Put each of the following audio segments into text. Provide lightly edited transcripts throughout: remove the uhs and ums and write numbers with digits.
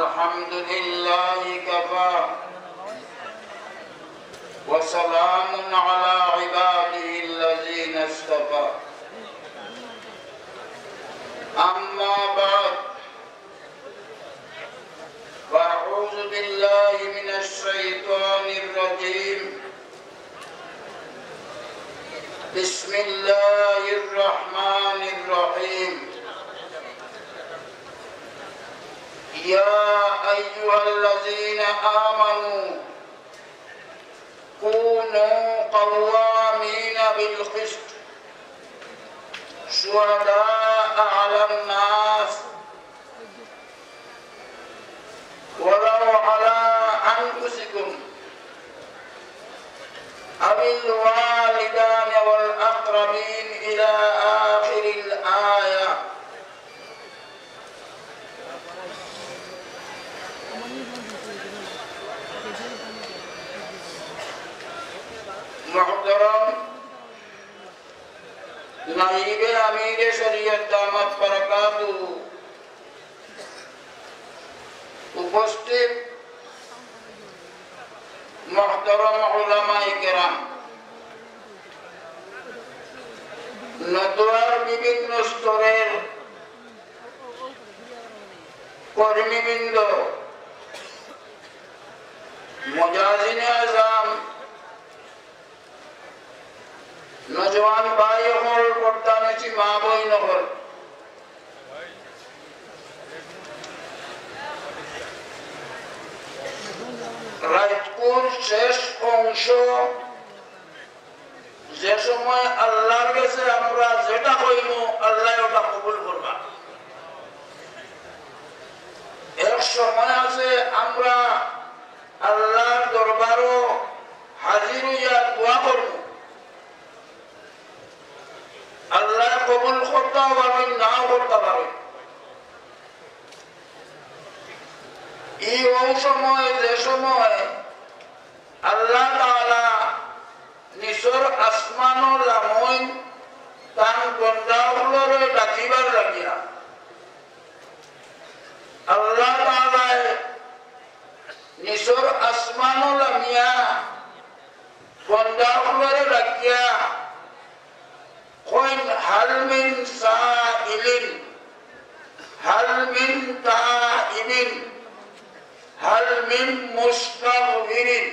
الحمد لله كفى وسلام على عباده الذين اصطفى أما بعد فأعوذ بالله من الشيطان الرجيم بسم الله الرحمن الرحيم يا أيها الذين آمنوا كونوا قوامين بالقسط شهداء على الناس ولو على أنفسكم أو الوالدان والأقربين إلى آخر الآية محترم नाइब अमीर शरीयत दामत बरकातुहू उपस्थित मुहतरम उलमाए किराम नदुয়ার বিভিন্ন স্তরের কর্মীবৃন্দ मुजाहिदीन आज़म नौजवान भाई हल पर्दानिची मा बहिन हल राजपुर शेष अंश যে সময় আল্লাহর কাছে আমরা যেটা কইমু আল্লাহ ওটা কবুল করবা এক সময় আছে আমরা আল্লাহর দরবারও হাজির হইয়া দোয়া করব আল্লাহ কবুল করতে পারবেন নাও করতে পারবেন এই সময় যে সময় আল্লাহ তাআলা নিচর আসমানর লামইন তান বন্দাগুলোরে ডাকিবার লাগিয়া আল্লাহ তাআলা নিচর আসমানর লামিয়া বন্দাগুলোরে ডাকিয়া কইন হাল মিন সাইলিন হাল মিন তাইবিন হাল মিন মুস্তাগফিরিন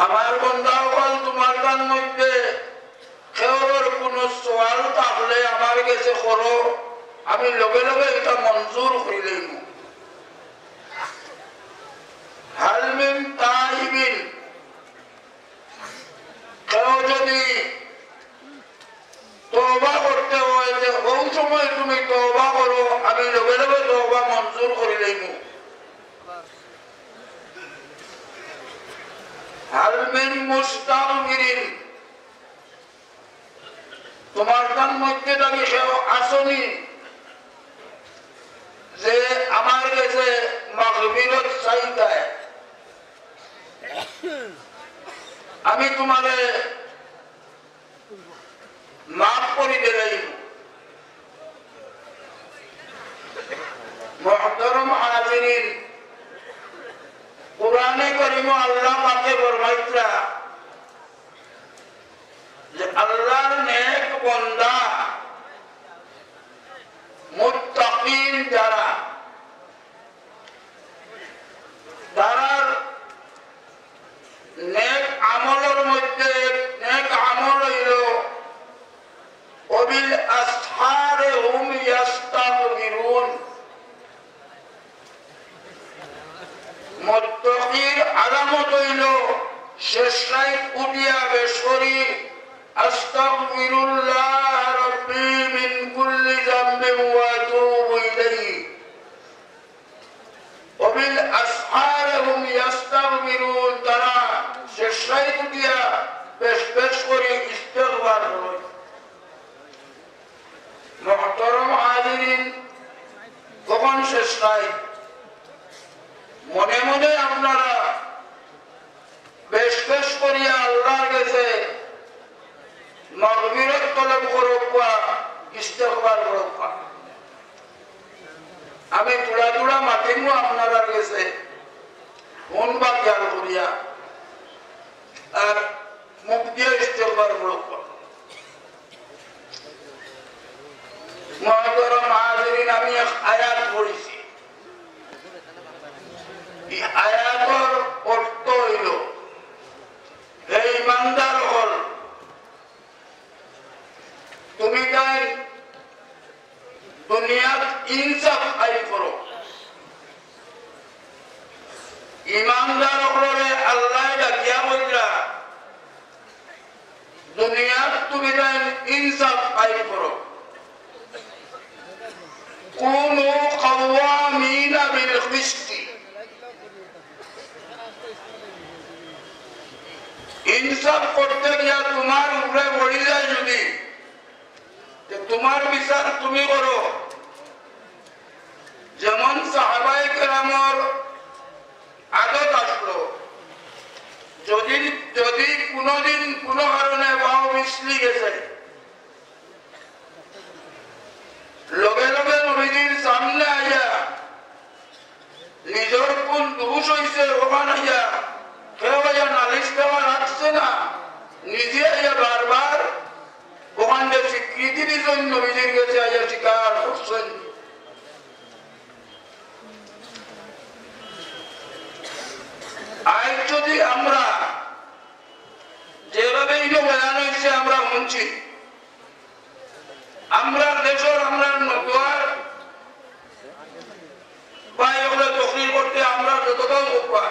আমার বন্দাগণ তোমার কান মধ্যে কেউর কোনো সওয়াল থাকলে আমার কাছে করো আমি লগে লগে এটা মঞ্জুর করে লইব হাল মিন তাইবিন কেউ যদি তওবা করতে হয় যে ওই সময় তুমি তওবা করো আমি লগে লগে তওবা মঞ্জুর করে লইব হাল মিন মুস্তাগফিরিন তোমার কান মধ্যে থাকি কেউ আসনি যে আমার কাছে মাগফিরাত চাইতে আমি তোমারে মাফ করে দিলাম মুহতারাম হাজিরিন কুরআনে কারীম আল্লাহ পাকে ফরমাইতা যে আল্লাহর নেক বান্দা মুত্তাকিন যারা তারার নেক আমলের মধ্যে নেক আমল হইল ওবিল আসহারে হুম ইয়াস্তাগফিরুন মুত্তাকির আলামত হইল শেষ রাত উঠিয়া বেশরি আস্তাগফিরুল্লাহ রাব্বি মিন কুল্লি যামবিন ওয়া আতুবু ইলাইহি ওবিল আসহারে হুম ইয়াস্তাগফিরুন তারা শেষ রাত উঠিয়া বেশ করে ইস্তিগফার করে মুহতারাম হাজিরিন কখন শেষ রাত মনে মনে আপনারা বেশ করিয়া আল্লাহর কাছে মাগফিরাত তলব করুক বা ইস্তিগফার করুক আমি তুলা তুলা মাতিমু আপনারা গেছে মন বা খেয়াল করিয়া আর মুখ দিয়ে ইস্তেগফার করব। মহতরম হাজিরিন, আমি এক আয়াত পড়েছি। এই আয়াতের অর্থ হইল হে ইমানদার হল, তুমি তাই দুনিয়াত ইনসাফ আইন করো। ইমানদার হলে আল্লাহ ডাকিয়া বললা দুনিয়াত তুমি তাই ইনসাফ আইন করো। কুনু কাওয়ামিনা বিল কিসতি, ইনসাফ করতে গিয়া তোমার উপরে পড়ি যায় যদি তোমার বিচার তুমি করো। যেমন সাহাবায়ে কেরামের আদত আসলো, যদি যদি কোনদিন কোন কারণে বাউ মিশলি গেছে লগে লগে নবীজির সামনে আইয়া নিজের কোন দোষ হইছে ওখানে আইয়া কেউ আইয়া নালিশ দেওয়া রাখছে না, নিজে আইয়া বারবার ওখান যে স্বীকৃতির জন্য নবীজির কাছে আইয়া স্বীকার করছেন। আজ যদি আমরা যেভাবে বয়ান হয়েছে আমরা শুনছি, আমরা দেশের আমরা নদুয়ার বা এগুলো তকরির করতে আমরা যতটাও উপা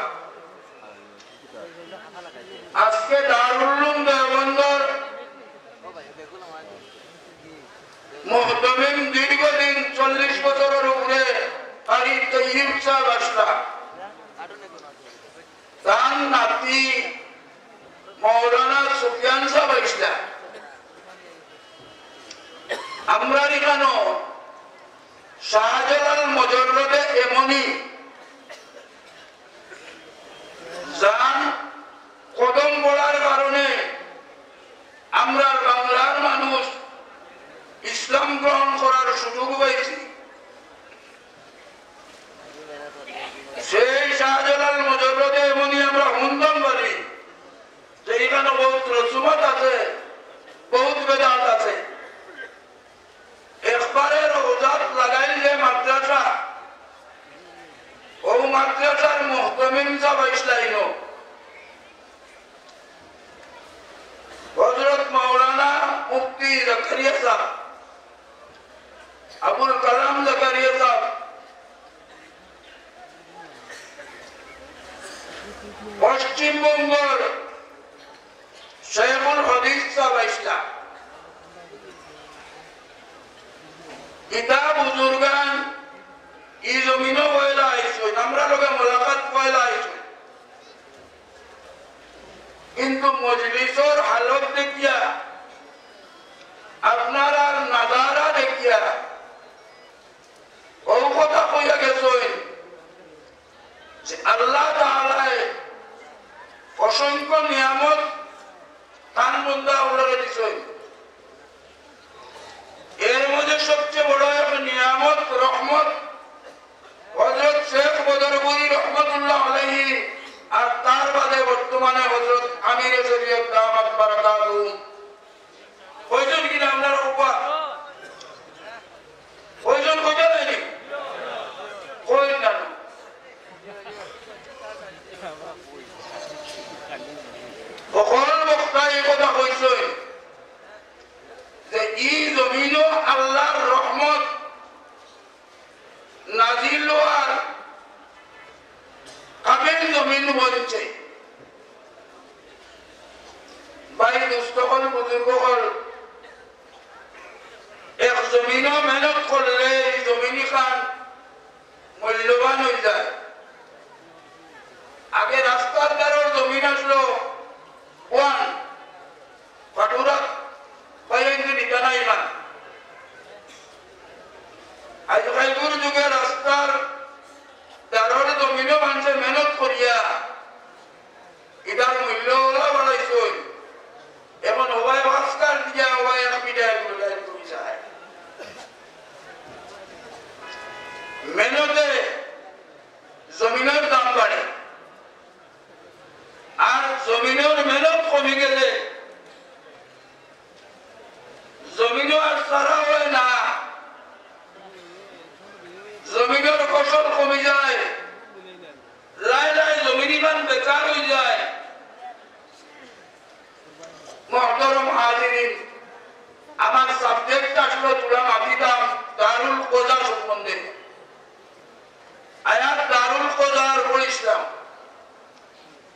আজকে দারুল উলুম দেওবন্দর মুহতামিম দীর্ঘদিন 40 বছরের উপরে কারি তৈয়ব সাহেব আসলা, তার নাতি মৌলানা সুফিয়ান সাহেব আসলা। আমরা এখানে শাহজালাল মজররদে এমনই জান কদম পড়ার কারণে আমরা বাংলার মানুষ ইসলাম গ্রহণ করার সুযোগ পাইছি। সেই শাহজালাল মজররদে এমনই আমরা হুন্দম পারি যে এখানে বহুত রসুমত আছে, বহুত বেদাত আছে। একবারে রোজাত লাগাইলে মাদ্রাসা, ও মাদ্রাসার মুহতামিম সাহেব ইসলাইন হযরত মাওলানা মুফতি জাকারিয়া সাহেব, আবুল কালাম জাকারিয়া সাহেব, পশ্চিমবঙ্গের শেখুল হাদিস সাহেব ইসলাম, কিতাব বুজুর্গান এই জমিনও পয়লা আইসই, আমরা লোকে মোলাকাত পয়লা আইসই, কিন্তু মজলিসের হালত দেখিয়া আপনারা নাজারা দেখিয়া ও কথা কইয়া গেছেন যে আল্লাহ তাআলায় অসংখ্য নিয়ামত তান বান্দা উল্লেখ দিছেন। এর মধ্যে সবচেয়ে বড় এক নিয়ামত রহমত হযরত শেখ বদরপুরি রহমাতুল্লাহ আলাইহি, আর তার বাদে বর্তমানে হযরত আমিরে শরীয়ত দামাত বারাকাতুহু কয়জন কিনা আপনারা উপা কয়জন কইতে দেয়নি কই না সকল বক্তা এই কথা কইছে যে এই জমিনও আল্লাহর রহমত নাজিল হওয়ার কাবিল জমিন বলছে। ভাই দুষ্টকল আসলো তুলা মাফিতাম দারুল কোজা সম্বন্ধে আয়াত দারুল কোজার উপর ইসলাম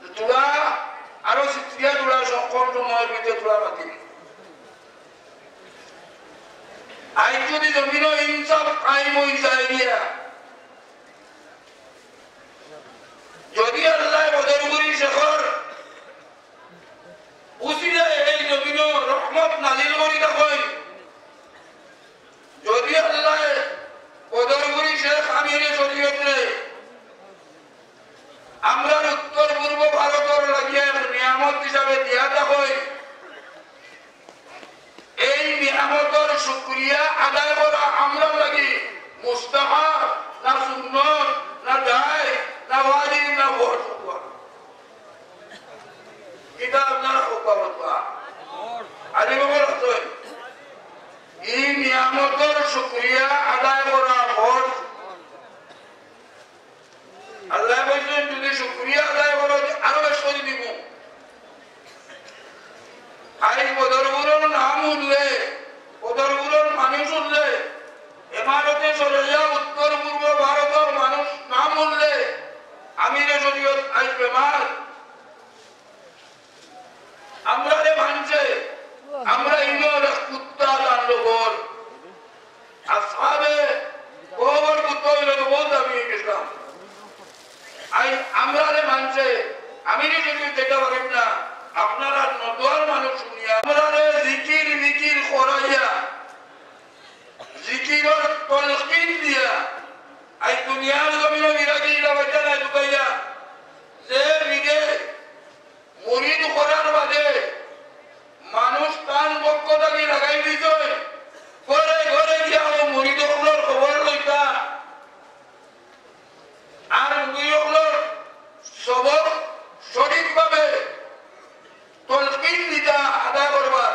তুলা আরো সিত্রিয়া তুলা সংকট সময়ের ভিতরে তুলা মাতি আইন যদি জমিন ইনসাফ কায়েম হয়ে যায় গিয়া যদি আল্লাহ বদর করি শেখর উসিলে এই জমিন রহমত নাজিল করি তখন যদি আল্লাহ বদর করি শেখ আমির শরীয়তে আমরা উত্তর পূর্ব ভারতের লাগিয়ে নিয়ামত হিসাবে দিয়া থাকি এই নিয়ামতের শুকরিয়া আদায় করা আমরা লাগি মুস্তাহাব না সুন্নত না দায় না ওয়াজিব না ফরজ এটা আপনারা হুকুমতবা আলী বাবার হতোই এই নিয়ামতের শুকরিয়া আদায় করা ফরজ আল্লাহ বলেন যদি শুকরিয়া আদায় করো আরো বেশি দিব আই বদরগুলোর নাম উঠলে বদরগুলোর মানুষ উঠলে এমারতে সরিয়া উত্তর পূর্ব ভারতের মানুষ নাম উঠলে আমিরে শরীয়ত আই বেমার আমরা রে ভাঙছে আমরা ইনোর কুত্তা জানলো বল আসহাবে ওর কুত্তা হইল তো বহুত আমি গেছিলাম আই আমরা রে ভাঙছে আমিরে শরীয়ত যেতে পারেন না আপনারা নদওয়ার মানুষ শুনিয়া আমরা জিকির মিকির করাইয়া জিকিরের তলকিন দিয়া আই দুনিয়ার জমিনে বিরাজি লাগাইয়া নাই ঢুকাইয়া যে বিগে মুরিদ করার বাদে মানুষ তার পক্ষ থাকি লাগাই দিছে ঘরে ঘরে গিয়া মুরিদ সকলের খবর লইতা আর মুরিদ সকলের সবক সঠিকভাবে তলকিন দিতা আদায় করবার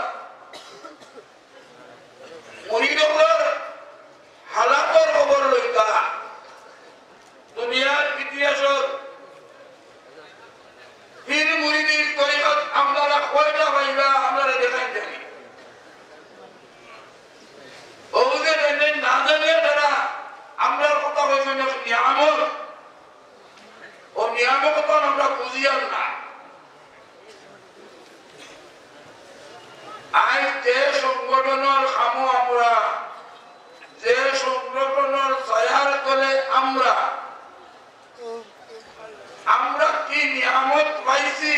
মুরিদসকলের হালাতৰ খবর লইতা দুনিয়ার ইতিহাসত পীর মুরিদির তরিকত আপনারা কয়টা পাইবা আপনারা দেখাই জানি ওদের না জানিয়ে তারা আমরা কথা হয়েছে নিয়ামত ও নিয়ামত আমরা বুঝিয়ান না আজ যে সংগঠনের খামো আমরা যে সংগঠনের ছায়ার তলে আমরা কি নিয়ামত পাইছি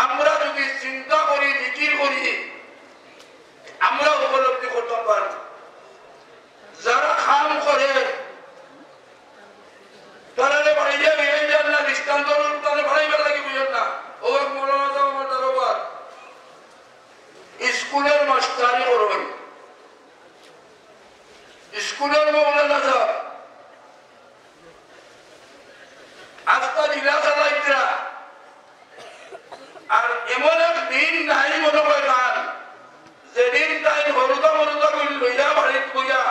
আমরা যদি চিন্তা করি জিকির করি আমরা উপলব্ধি করতে পারব যারা খাম করে তারা বাড়িয়ে বিয়ে যান না দৃষ্টান্ত তারা বাড়াইবার লাগে বুঝেন না ও স্কুলের মাস্টারি করবেন স্কুলের মৌলানা সাহেব আজকা জিলা চালাইতরা আর এমন এক দিন নাই মনে হয় গান যেদিন তাই হরুদা মরুদা করি লইয়া বাড়িত বইয়া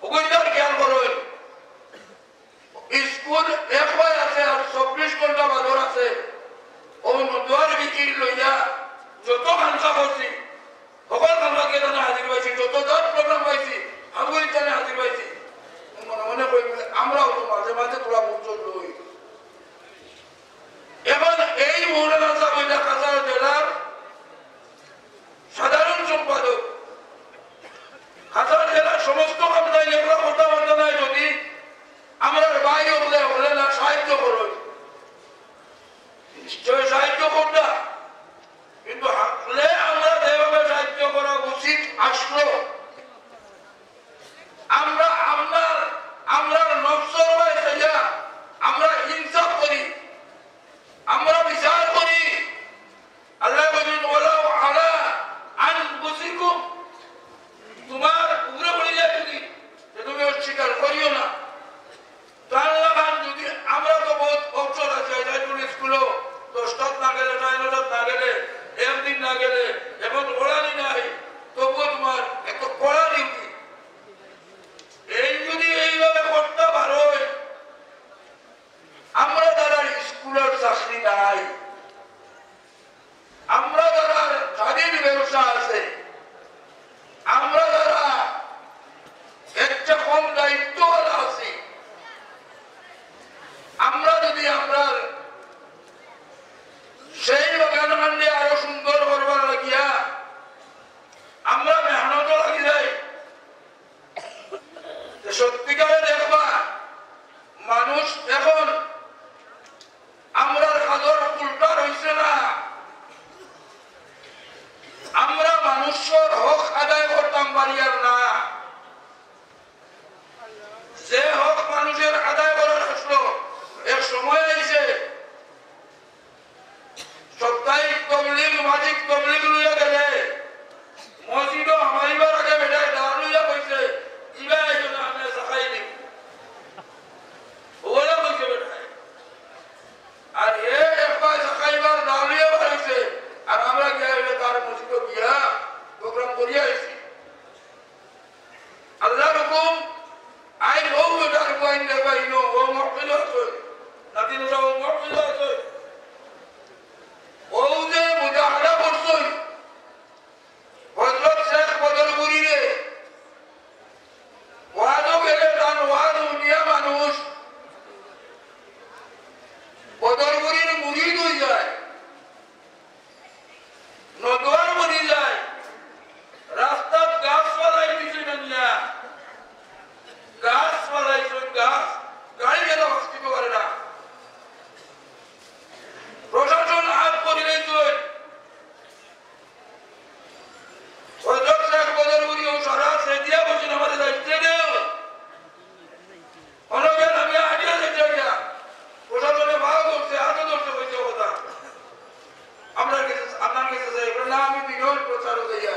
ওইটার খেয়াল করবেন স্কুল এক হয় আছে আর 24 ঘন্টা বাজার আছে ও নদুয়ার বিক্রি লইয়া যত খানসা করছি সকল খানসা গিয়ে তানে হাজির পাইছি যত যত প্রোগ্রাম পাইছি আমি তানে হাজির পাইছি মনে মনে করি আমরাও তো মাঝে মাঝে তোরা বুঝল লই এবং এই মৌলানা সাহেব কাছার জেলার সাধারণ সম্পাদক কাছার জেলার সমস্ত কামদাই এগুলো কথাবার্তা নাই যদি আমরা ভাই হলে হলে না সাহায্য করো নিশ্চয় সাহায্য করতা কিন্তু হাকলে আমরা যেভাবে সাহায্য করা উচিত আসলো আমরা আমরা নফসর হয়ে আমরা ইনসাফ করি আমরা বিচার করি আল্লাহ বলেন ওয়ালাউ আলা আনফুসিকুম তোমার উপরে পড়ে যায় যদি তুমি অস্বীকার করিও না তার লাগান যদি আমরা তো বহুত অবসর আছে স্কুলও 10টাত না গেলে 9টাত না গেলে একদিন না গেলে এখন ওড়ানি নাই তবুও তোমার একটা কড়া ডিউটি এই যদি এইভাবে করতে পারো আমরা যারা স্কুলের চাকরি নাই আমরা যারা স্বাধীন ব্যবসা আছে নদওয়ার বনি যায় রাস্তাত গাছ ফলাই দিয়েছেন না গাছ ফলাইছেন গাছ গাড়ি যেন হস্তিত করে না প্রশাসন হাত করিলেন সারা সে দিয়া বলছেন আমাদের দায়িত্বে দেও অনবেন আমি আইডিয়া দিতে গিয়া প্রশাসনে ভাগ করছে হাতে ধরতে হয়েছে কথা আমরা আপনার কাছে যাই না আমি বিনয় প্রচার হইয়া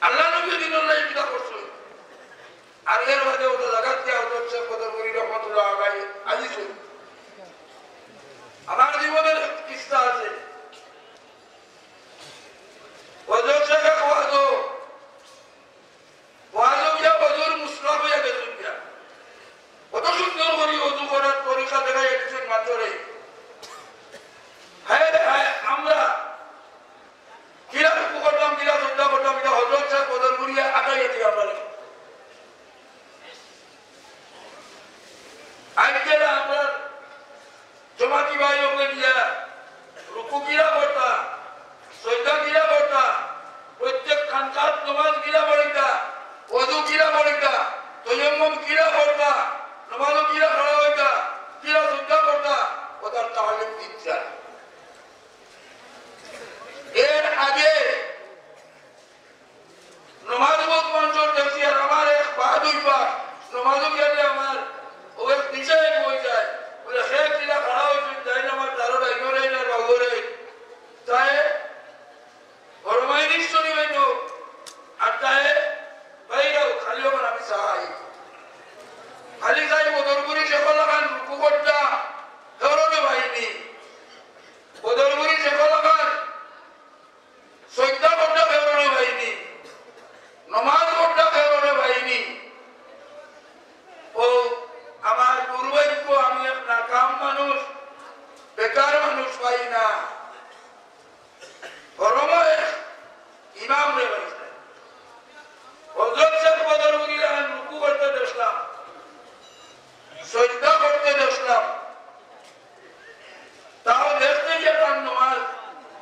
আল্লাহ নবী দিনুল্লাহ পিতা করছেন আর এর বাদে ওটা জায়গা দেওয়া হচ্ছে কদরপুরি রহমতুল্লাহ আলাইহি আজিজ আমার জীবনের কিস্তা আছে ওদের জায়গা ওয়াজো ওয়াজো গিয়া ওজুর মুসলাম হইয়া গেছেন গিয়া কত সুন্দর করি ওজু করার পরীক্ষা দেখাই গেছেন মাত্রে হ্যাঁ হ্যাঁ আমরা কিরা করতাম কিরা শ্রদ্ধা করতাম এটা হজরত সাহেব কদরপুরি আগাইয়া দিই আমরা আজকে আমরা জমাতি ভাই ওকে দিয়া রুকু গিরা করতা সৈদা গিরা করতা প্রত্যেক খানকাত নমাজ গিরা পড়িতা ওযু গিরা পড়িতা তায়াম্মুম গিরা করতা নামাজ গিরা খড়া হইতা গিরা সৈদা করতা ওটার তালিম দিচ্ছা এর আগে নমাজ বহুত মঞ্চর দেখছি আর আমার এক পা দুই পা নমাজ গেলে আমার ওর নিচে হয়ে যায় বলে সে কিরা খড়া হয়েছে যাই না আমার তারও ডাইগরে না বাগরে তাই গরমাই নিশ্চয়ই হইত আর তাই বাইরেও খালি ওখানে আমি চাই খালি চাই বদরপুরি শেখর লাগান রুকু করতা ধরনে বাহিনী বদরপুরি শেখর লাগান সৈদ্যা করতা ধরনে বাহিনী নমাজ করতা ধরনে বাহিনী ও আমার দুর্ভাগ্য আমি এক নাকাম মানুষ বেকার মানুষ পাই না ইমাম রে পাইছে হযরত সাহেব বদরপুরি লাগান রুকু করতে দেখলাম সজদা করতে দেখলাম তাও দেখতে গিয়ে তার নমাজ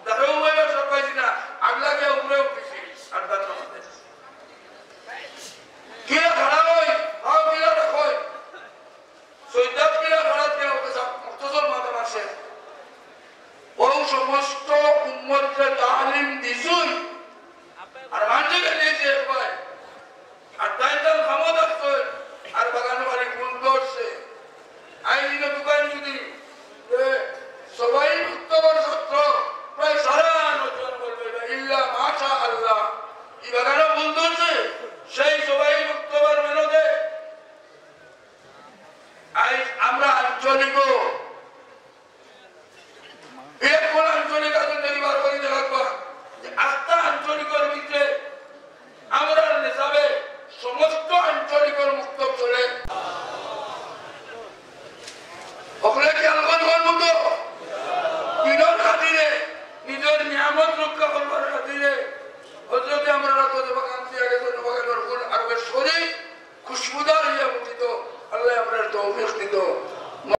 দাঁড়াও হয়ে সব পাইছি না আগলা গিয়ে উপরে উঠেছি আর তার নমাজ কিরা খাড়া হয় তাও কিরা রাখয় সজদা কিরা খাড়া দিয়ে ওকে সব মুক্তজর মাথা মাসে ও সমস্ত উম্মতকে তালিম দিছুই আর মানুষকে নিয়েছে একবার আর তাইতাল খামদ আসছে আর বাগানো বাড়ি কোন করছে আইনিকে দোকান যদি সবাই উত্তর সত্য প্রায় সারা নতুন বলবে ইল্লা মাশা আল্লাহ এই বাগানো ভুল ধরছে সেই সবাই উত্তর মেলতে আমরা আঞ্চলিক